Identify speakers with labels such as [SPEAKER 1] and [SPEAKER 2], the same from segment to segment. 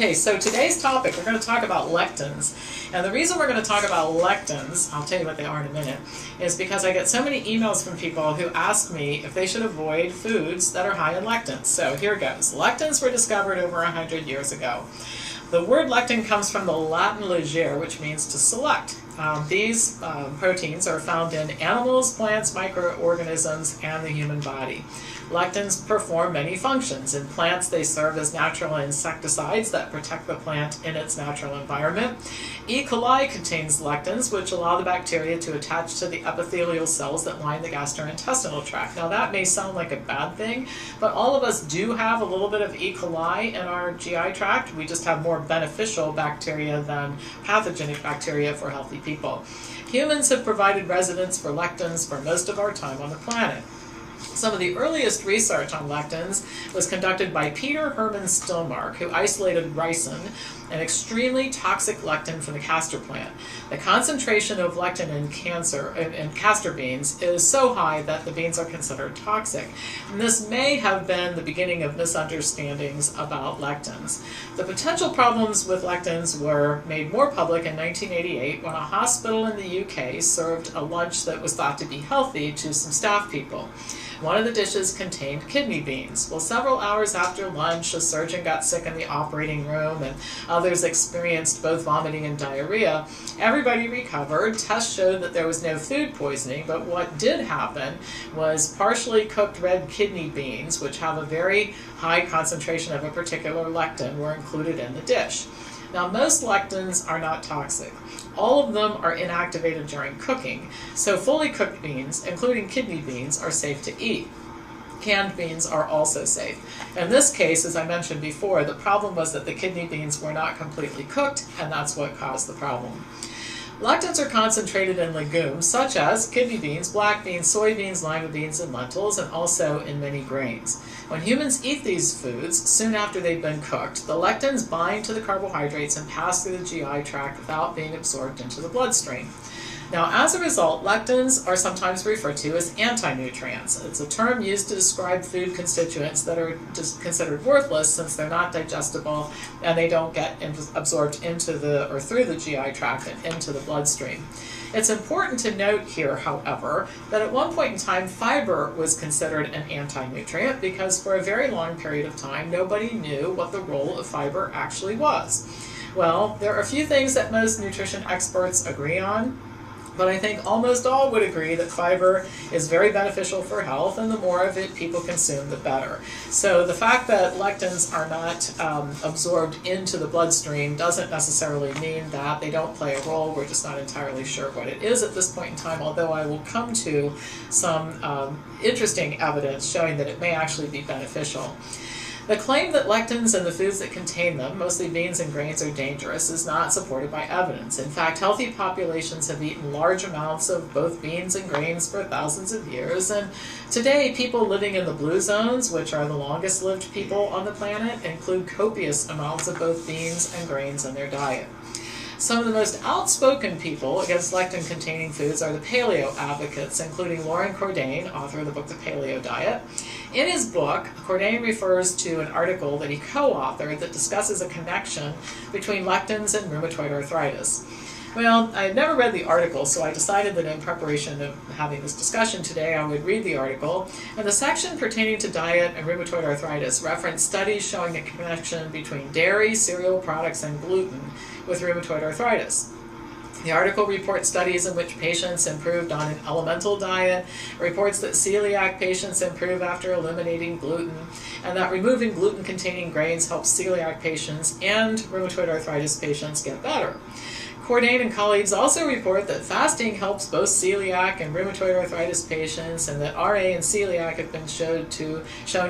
[SPEAKER 1] Okay, so today's topic, we're going to talk about lectins. And the reason we're going to talk about lectins, I'll tell you what they are in a minute, is because I get so many emails from people who ask me if they should avoid foods that are high in lectins. So here goes. Lectins were discovered over 100 years ago. The word lectin comes from the Latin legere, which means to select. These proteins are found in animals, plants, microorganisms, and the human body. Lectins perform many functions. In plants, they serve as natural insecticides that protect the plant in its natural environment. E. coli contains lectins, which allow the bacteria to attach to the epithelial cells that line the gastrointestinal tract. Now, that may sound like a bad thing, but all of us do have a little bit of E. coli in our GI tract. We just have more beneficial bacteria than pathogenic bacteria for healthy people. Humans have provided residence for lectins for most of our time on the planet. Some of the earliest research on lectins was conducted by Peter Herman Stillmark, who isolated ricin, an extremely toxic lectin from the castor plant. The concentration of lectin in castor beans is so high that the beans are considered toxic. And this may have been the beginning of misunderstandings about lectins. The potential problems with lectins were made more public in 1988 when a hospital in the UK served a lunch that was thought to be healthy to some staff people. One of the dishes contained kidney beans. Well, several hours after lunch, a surgeon got sick in the operating room and others experienced both vomiting and diarrhea. Everybody recovered. Tests showed that there was no food poisoning, but what did happen was partially cooked red kidney beans, which have a very high concentration of a particular lectin, were included in the dish. Now, most lectins are not toxic. All of them are inactivated during cooking, so fully cooked beans, including kidney beans, are safe to eat. Canned beans are also safe. In this case, as I mentioned before, the problem was that the kidney beans were not completely cooked, and that's what caused the problem. Lectins are concentrated in legumes such as kidney beans, black beans, soybeans, lima beans, and lentils, and also in many grains. When humans eat these foods, soon after they've been cooked, the lectins bind to the carbohydrates and pass through the GI tract without being absorbed into the bloodstream. Now, as a result, lectins are sometimes referred to as anti-nutrients. It's a term used to describe food constituents that are just considered worthless since they're not digestible and they don't get absorbed into through the GI tract and into the bloodstream. It's important to note here, however, that at one point in time, fiber was considered an anti-nutrient because for a very long period of time, nobody knew what the role of fiber actually was. Well, there are a few things that most nutrition experts agree on, but I think almost all would agree that fiber is very beneficial for health, and the more of it people consume, the better. So the fact that lectins are not absorbed into the bloodstream doesn't necessarily mean that they don't play a role. We're just not entirely sure what it is at this point in time, although I will come to some interesting evidence showing that it may actually be beneficial. The claim that lectins and the foods that contain them, mostly beans and grains, are dangerous is not supported by evidence. In fact, healthy populations have eaten large amounts of both beans and grains for thousands of years, and today people living in the blue zones, which are the longest lived people on the planet, include copious amounts of both beans and grains in their diet. Some of the most outspoken people against lectin-containing foods are the paleo advocates, including Loren Cordain, author of the book The Paleo Diet. In his book, Cordain refers to an article that he co-authored that discusses a connection between lectins and rheumatoid arthritis. Well, I had never read the article, so I decided that in preparation of having this discussion today, I would read the article. And the section pertaining to diet and rheumatoid arthritis referenced studies showing a connection between dairy, cereal products, and gluten with rheumatoid arthritis. The article reports studies in which patients improved on an elemental diet, reports that celiac patients improve after eliminating gluten, and that removing gluten-containing grains helps celiac patients and rheumatoid arthritis patients get better. Cordain and colleagues also report that fasting helps both celiac and rheumatoid arthritis patients, and that RA and celiac have been shown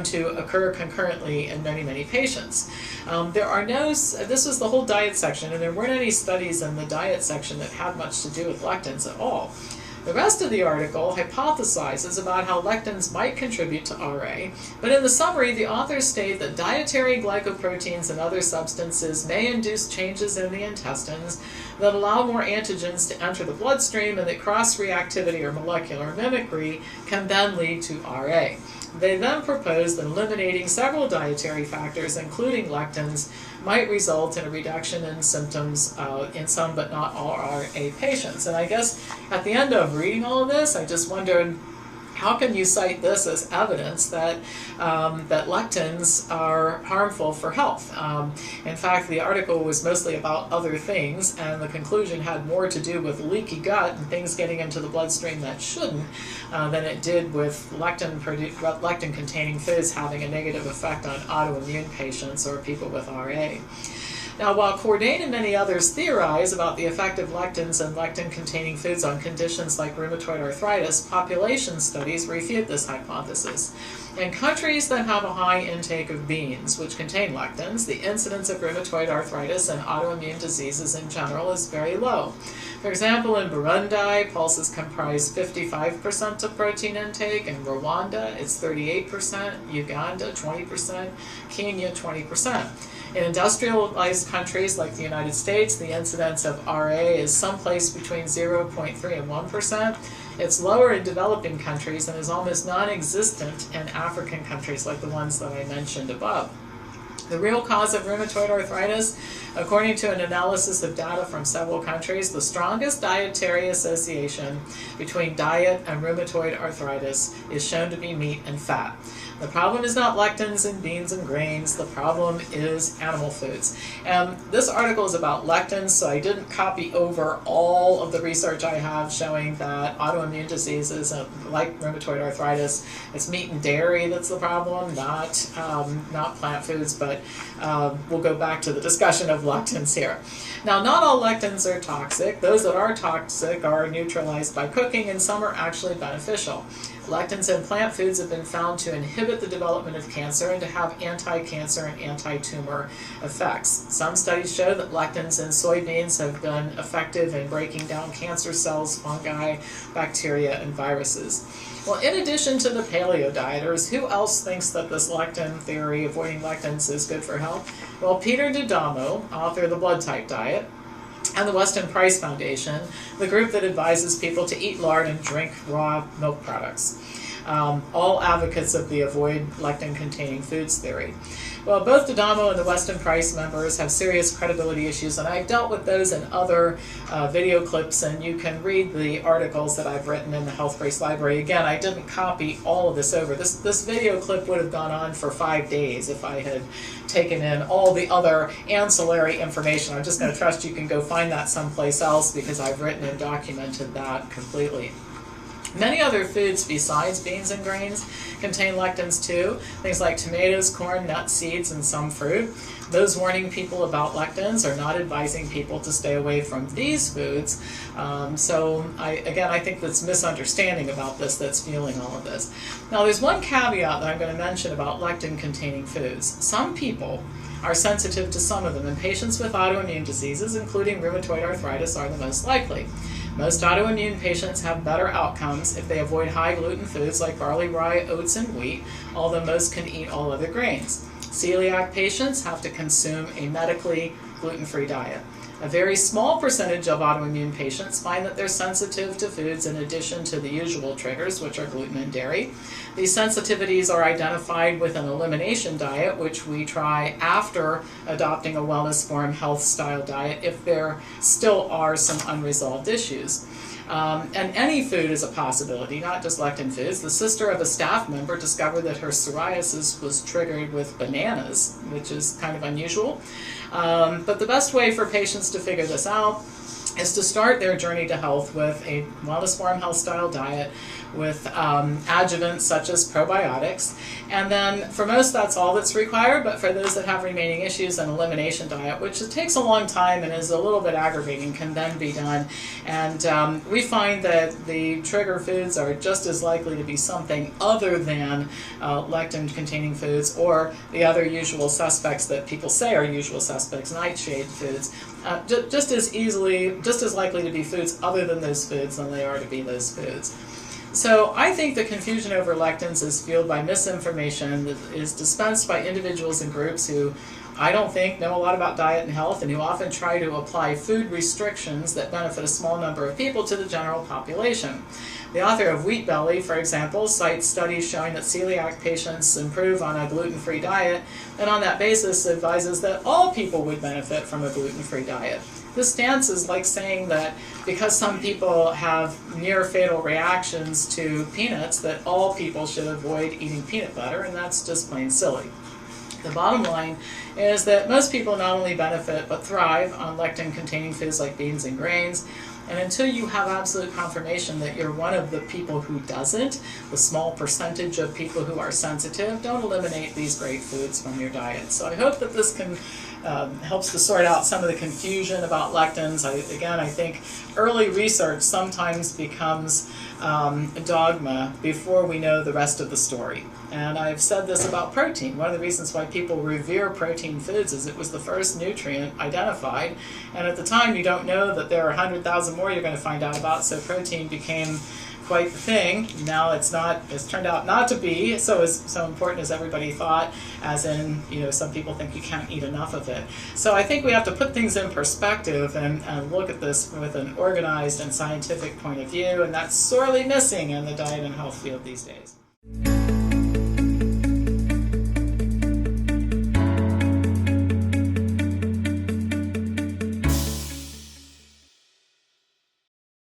[SPEAKER 1] to occur concurrently in many, many patients. This was the whole diet section, and there weren't any studies in the diet section that had much to do with lectins at all. The rest of the article hypothesizes about how lectins might contribute to RA, but in the summary, the authors state that dietary glycoproteins and other substances may induce changes in the intestines that allow more antigens to enter the bloodstream, and that cross-reactivity or molecular mimicry can then lead to RA. They then proposed that eliminating several dietary factors, including lectins, might result in a reduction in symptoms in some but not all RA patients. And I guess at the end of reading all of this, I just wondered, how can you cite this as evidence that that lectins are harmful for health? In fact, the article was mostly about other things, and the conclusion had more to do with leaky gut and things getting into the bloodstream that shouldn't than it did with lectin-containing foods having a negative effect on autoimmune patients or people with RA. Now, while Cordain and many others theorize about the effect of lectins and lectin-containing foods on conditions like rheumatoid arthritis, population studies refute this hypothesis. In countries that have a high intake of beans, which contain lectins, the incidence of rheumatoid arthritis and autoimmune diseases in general is very low. For example, in Burundi, pulses comprise 55% of protein intake. In Rwanda, it's 38%, Uganda, 20%, Kenya, 20%. In industrialized countries like the United States, the incidence of RA is someplace between 0.3 and 1%. It's lower in developing countries and is almost non-existent in African countries like the ones that I mentioned above. The real cause of rheumatoid arthritis, according to an analysis of data from several countries, the strongest dietary association between diet and rheumatoid arthritis is shown to be meat and fat. The problem is not lectins in beans and grains, the problem is animal foods. And this article is about lectins, so I didn't copy over all of the research I have showing that autoimmune diseases like rheumatoid arthritis, it's meat and dairy that's the problem, not plant foods, but we'll go back to the discussion of lectins here. Now, not all lectins are toxic. Those that are toxic are neutralized by cooking, and some are actually beneficial. Lectins in plant foods have been found to inhibit the development of cancer and to have anti-cancer and anti-tumor effects. Some studies show that lectins in soybeans have been effective in breaking down cancer cells, fungi, bacteria, and viruses. Well, in addition to the paleo dieters, who else thinks that this lectin theory, avoiding lectins, is good for health? Well, Peter D'Adamo, author of the Blood Type Diet, and the Weston Price Foundation, the group that advises people to eat lard and drink raw milk products. All advocates of the avoid lectin-containing foods theory. Well, both D'Adamo and the Weston Price members have serious credibility issues, and I've dealt with those in other video clips, and you can read the articles that I've written in the Health Price Library. Again, I didn't copy all of this over. This video clip would have gone on for 5 days if I had taken in all the other ancillary information. I'm just going to trust you can go find that someplace else because I've written and documented that completely. Many other foods besides beans and grains contain lectins too, things like tomatoes, corn, nuts, seeds, and some fruit. Those warning people about lectins are not advising people to stay away from these foods. So I think that's misunderstanding about this that's fueling all of this. Now, there's one caveat that I'm going to mention about lectin-containing foods. Some people are sensitive to some of them, and patients with autoimmune diseases, including rheumatoid arthritis, are the most likely. Most autoimmune patients have better outcomes if they avoid high gluten foods like barley, rye, oats, and wheat, although most can eat all other grains. Celiac patients have to consume a medically gluten-free diet. A very small percentage of autoimmune patients find that they're sensitive to foods in addition to the usual triggers, which are gluten and dairy. These sensitivities are identified with an elimination diet, which we try after adopting a wellness form health style diet if there still are some unresolved issues. And any food is a possibility, not just lectin foods. The sister of a staff member discovered that her psoriasis was triggered with bananas, which is kind of unusual. But the best way for patients to figure this out is to start their journey to health with a wellness form health style diet with adjuvants such as probiotics. And then for most that's all that's required, but for those that have remaining issues, an elimination diet, which it takes a long time and is a little bit aggravating, can then be done. And we find that the trigger foods are just as likely to be something other than lectin-containing foods or the other usual suspects that people say are usual suspects, nightshade foods. Just as likely to be foods other than those foods than they are to be those foods. So I think the confusion over lectins is fueled by misinformation that is dispensed by individuals and groups who I don't think know a lot about diet and health, and who often try to apply food restrictions that benefit a small number of people to the general population. The author of Wheat Belly, for example, cites studies showing that celiac patients improve on a gluten-free diet, and on that basis advises that all people would benefit from a gluten-free diet. This stance is like saying that because some people have near fatal reactions to peanuts, that all people should avoid eating peanut butter, and that's just plain silly. The bottom line is that most people not only benefit but thrive on lectin-containing foods like beans and grains. And until you have absolute confirmation that you're one of the people who doesn't, the small percentage of people who are sensitive, don't eliminate these great foods from your diet. So I hope that this can helps to sort out some of the confusion about lectins. I think early research sometimes becomes dogma before we know the rest of the story. And I've said this about protein. One of the reasons why people revere protein foods is it was the first nutrient identified, and at the time you don't know that there are 100,000 more you're going to find out about, so protein became quite the thing. Now it's turned out not to be so important as everybody thought, as in, some people think you can't eat enough of it. So I think we have to put things in perspective and look at this with an organized and scientific point of view, and that's sorely missing in the diet and health field these days.